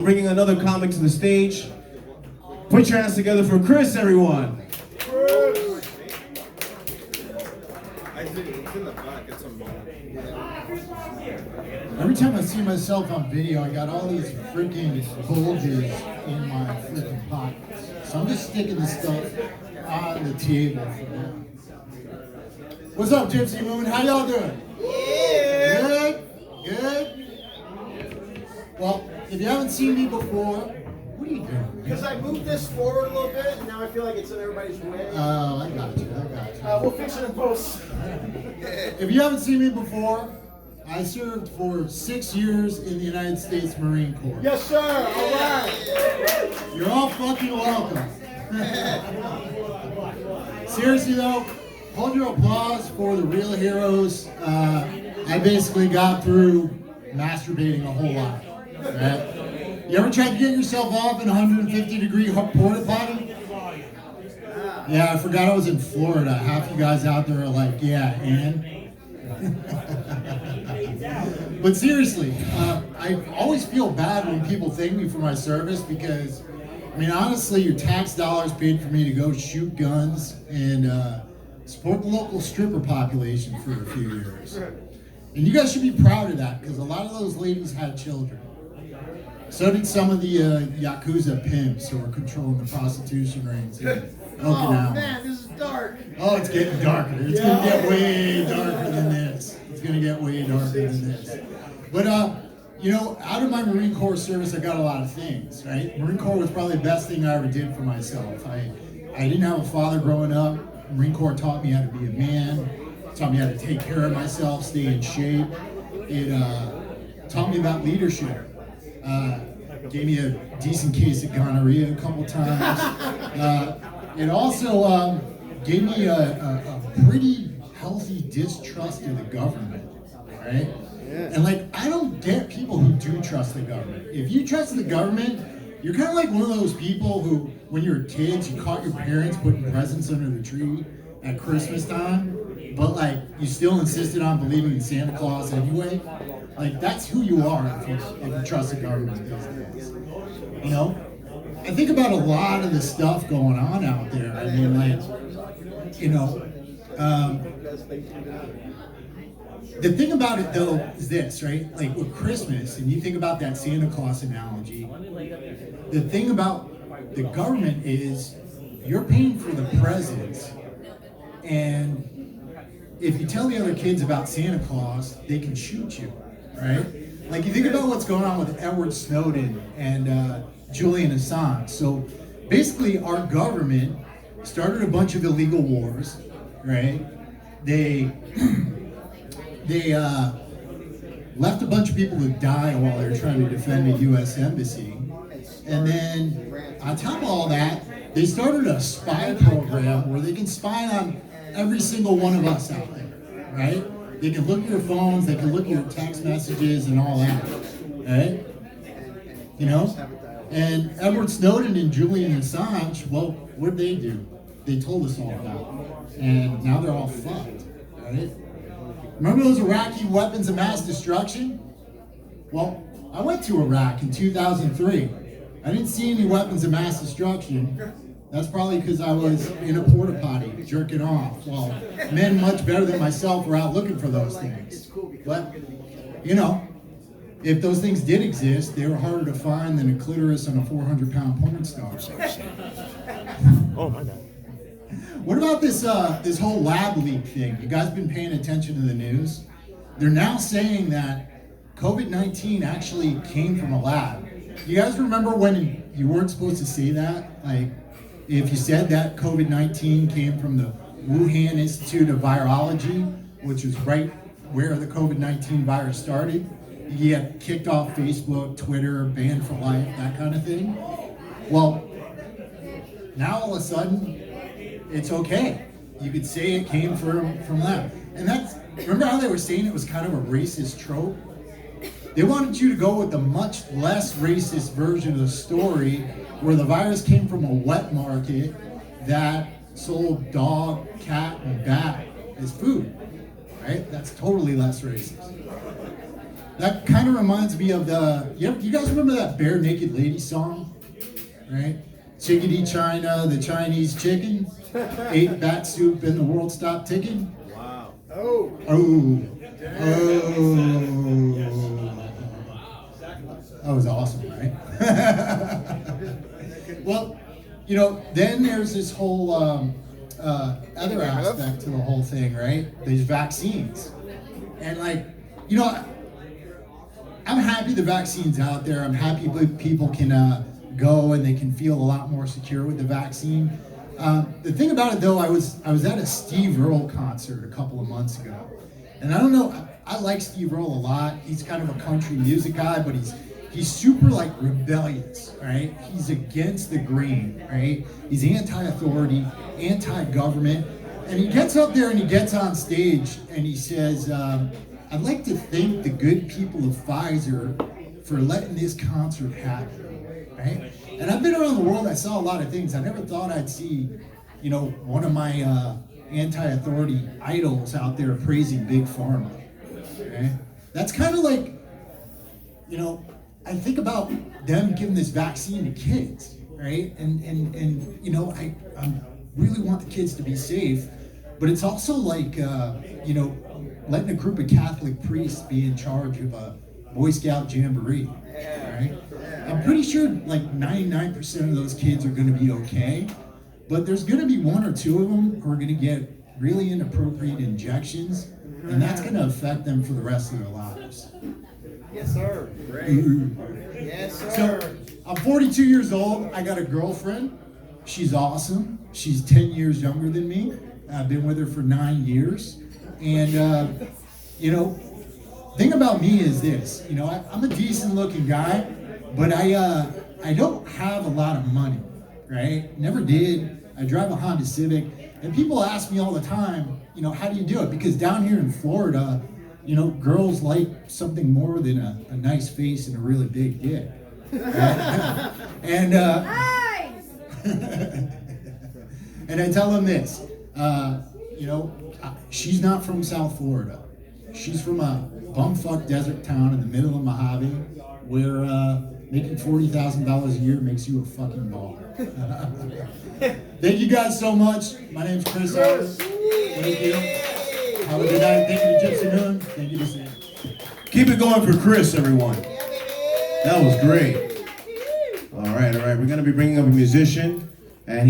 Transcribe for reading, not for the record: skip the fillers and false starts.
Bringing another comic to the stage. Put your hands together for Chris, everyone. Every time I see myself on video, I got all these freaking bulges in my freaking pockets. So I'm just sticking the stuff on the table for now. What's up, Gypsy Moon? How y'all doing? Yeah. Good? Good? Well, if you haven't seen me before, what are you doing? Because I moved this forward a little bit, and now I feel like it's in everybody's way. Oh, I got you. We'll fix it in post. If you haven't seen me before, I served for 6 years in the United States Marine Corps. Yes, sir. All right. You're all fucking welcome. Seriously though, hold your applause for the real heroes. I basically got through masturbating a whole lot. Right? You ever tried to get yourself off in a 150-degree porta potty? Yeah, I forgot I was in Florida. Half you guys out there are like, yeah, and? But seriously, I always feel bad when people thank me for my service because, I mean, honestly, your tax dollars paid for me to go shoot guns and support the local stripper population for a few years. And you guys should be proud of that because a lot of those ladies had children. So did some of the Yakuza pimps who were controlling the prostitution rings. Oh man, this is dark. Oh, it's getting darker. It's going to get way darker than this. It's going to get way darker than this. But, you know, out of my Marine Corps service, I got a lot of things, right? Marine Corps was probably the best thing I ever did for myself. I didn't have a father growing up. Marine Corps taught me how to be a man. Taught me how to take care of myself, stay in shape. It taught me about leadership. Gave me a decent case of gonorrhea a couple times. It also gave me a pretty healthy distrust of the government, right? Yeah. And like, I don't get people who do trust the government. If you trust the government, you're kind of like one of those people who, when you were kids, you caught your parents putting presents under the tree at Christmas time, but like, you still insisted on believing in Santa Claus anyway. Like, that's who you are if you trust the government these days. You know? I think about a lot of the stuff going on out there. I mean, like, you know, the thing about it though is this, right? Like with Christmas, and you think about that Santa Claus analogy, the thing about the government is you're paying for the presents, and if you tell the other kids about Santa Claus, they can shoot you, right? Like you think about what's going on with Edward Snowden and Julian Assange. So basically our government started a bunch of illegal wars, right? They left a bunch of people to die while they were trying to defend the U.S. Embassy. And then on top of all that, they started a spy program where they can spy on every single one of us out there, right? They can look at your phones, they can look at your text messages and all that, right? You know? And Edward Snowden and Julian Assange, well, what did they do? They told us all about it. And now they're all fucked, right? Remember those Iraqi weapons of mass destruction? Well, I went to Iraq in 2003. I didn't see any weapons of mass destruction. That's probably because I was in a porta potty jerking off while men much better than myself were out looking for those things. But, you know, if those things did exist, they were harder to find than a clitoris on a 400-pound porn star. Oh, my bad. What about this this whole lab leak thing? You guys been paying attention to the news? They're now saying that COVID-19 actually came from a lab. You guys remember when you weren't supposed to say that? Like, if you said that COVID-19 came from the Wuhan Institute of Virology, which is right where the COVID-19 virus started, you get kicked off Facebook, Twitter, banned for life, that kind of thing. Well, now all of a sudden, it's okay. You could say it came from lab. And that's, remember how they were saying it was kind of a racist trope? They wanted you to go with the much less racist version of the story where the virus came from a wet market that sold dog, cat, and bat as food, right? That's totally less racist. That kind of reminds me of you guys remember that Bare Naked Lady song? Right? Chickadee China, the Chinese chicken, ate bat soup and the world stopped ticking. Wow. Oh. That was awesome, right? Well, then there's this whole other aspect to the whole thing, right? There's vaccines. And I'm happy the vaccine's out there. I'm happy people can go and they can feel a lot more secure with the vaccine. The thing about it though, I was at a Steve Earle concert a couple of months ago. And I don't know, I like Steve Earle a lot. He's kind of a country music guy, but he's super rebellious, right? He's against the grain, right? He's anti-authority, anti-government. And he gets up there and he gets on stage and he says, I'd like to thank the good people of Pfizer for letting this concert happen, right? And I've been around the world, I saw a lot of things. I never thought I'd see, one of my anti-authority idols out there praising Big Pharma, okay? That's kind of I think about them giving this vaccine to kids, right? And I really want the kids to be safe, but it's also letting a group of Catholic priests be in charge of a Boy Scout jamboree, right? I'm pretty sure 99% of those kids are going to be okay, but there's going to be one or two of them who are going to get really inappropriate injections, and that's going to affect them for the rest of their lives. Yes, sir. Great. Yes, sir. So, I'm 42 years old. I got a girlfriend. She's awesome. She's 10 years younger than me. I've been with her for 9 years. And, thing about me is this. I'm a decent looking guy, but I don't have a lot of money, right? Never did. I drive a Honda Civic. And people ask me all the time, how do you do it? Because down here in Florida, girls like something more than a nice face and a really big dick. Right? And and I tell them this, she's not from South Florida. She's from a bumfuck desert town in the middle of Mojave, where making $40,000 a year makes you a fucking baller. Thank you guys so much. My name's Chris. Thank you. Have a good night. Thank you to Gypsy Moon. Thank you to Sam. Keep it going for Chris, everyone. That was great. All right. We're going to be bringing up a musician. And